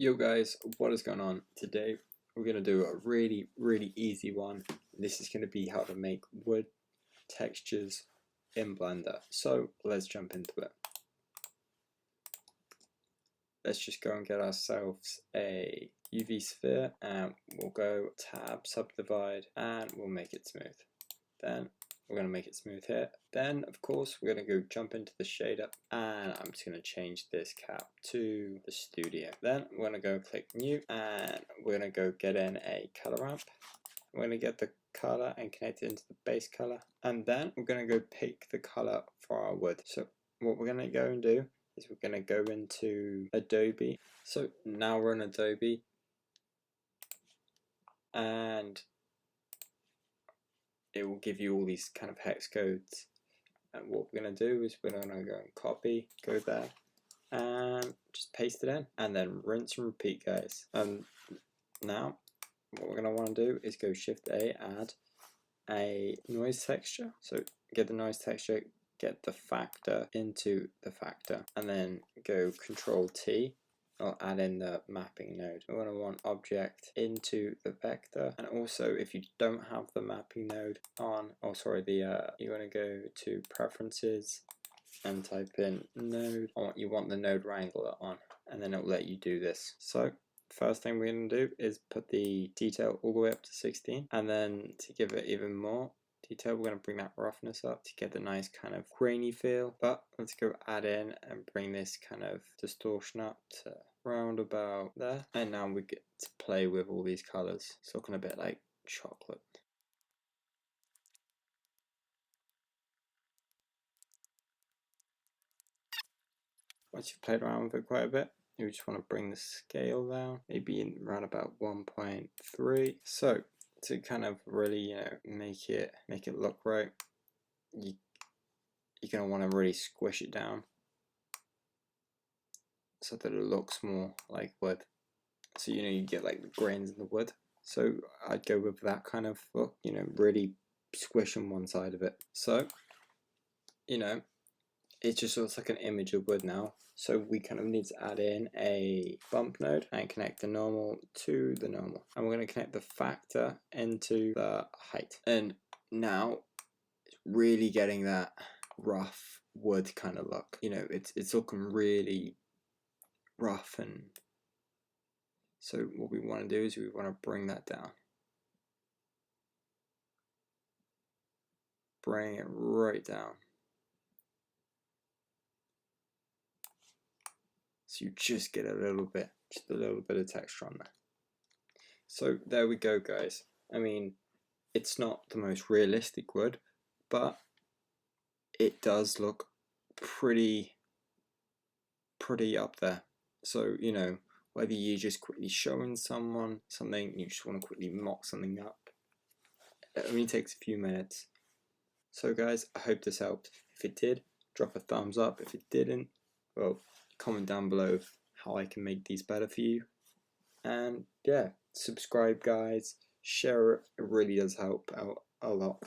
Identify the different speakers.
Speaker 1: Yo guys, what is going on? Today we're going to do a really easy one. This is going to be how to make wood textures in Blender. So let's jump into it. Let's just go and get ourselves a UV sphere and we'll go tab, subdivide, and we'll make it smooth. Then we're going to make it smooth here. Then of course we're going to go jump into the shader and I'm just going to change this cap to the studio. Then we're going to go click new and we're going to go get in a color ramp. We're going to get the color and connect it into the base color, and then we're going to go pick the color for our wood. So what we're going to go and do is we're going to go into Adobe. So now we're in Adobe and it will give you all these kind of hex codes, and what we're going to do is we're going to go and copy, go there and just paste it in and then rinse and repeat, guys. Now what we're going to want to do is go Shift A, add a noise texture. So get the noise texture, get the factor into the factor, and then go Control T. I'll add in the mapping node. We're going to want object into the vector, and also if you don't have the mapping node on, you want to go to preferences and type in node. You want the node wrangler on, and then it'll let you do this. So first thing we're going to do is put the detail all the way up to 16, and then to give it even more detail we're going to bring that roughness up to get the nice kind of grainy feel. But let's go add in and bring this kind of distortion up to round about there, and now we get to play with all these colors. It's looking a bit like chocolate. Once you've played around with it quite a bit, you just want to bring the scale down, maybe in around about 1.3. So to kind of really, make it look right, you're going to want to really squish it down so that it looks more like wood. So you get like the grains in the wood. So I'd go with that kind of look, really squishing one side of it. So it just looks like an image of wood now. So we kind of need to add in a bump node and connect the normal to the normal. And we're going to connect the factor into the height. And now it's really getting that rough wood kind of look. It's looking really rough, and so what we want to do is we want to bring that down. Bring it right down. So you just get a little bit of texture on there. So there we go, guys. I mean, it's not the most realistic wood, but it does look pretty up there. So, whether you're just quickly showing someone something, you just want to quickly mock something up, it only takes a few minutes. So guys, I hope this helped. If it did, drop a thumbs up. If it didn't, well, comment down below how I can make these better for you. And yeah, subscribe guys, share it, it really does help out a lot.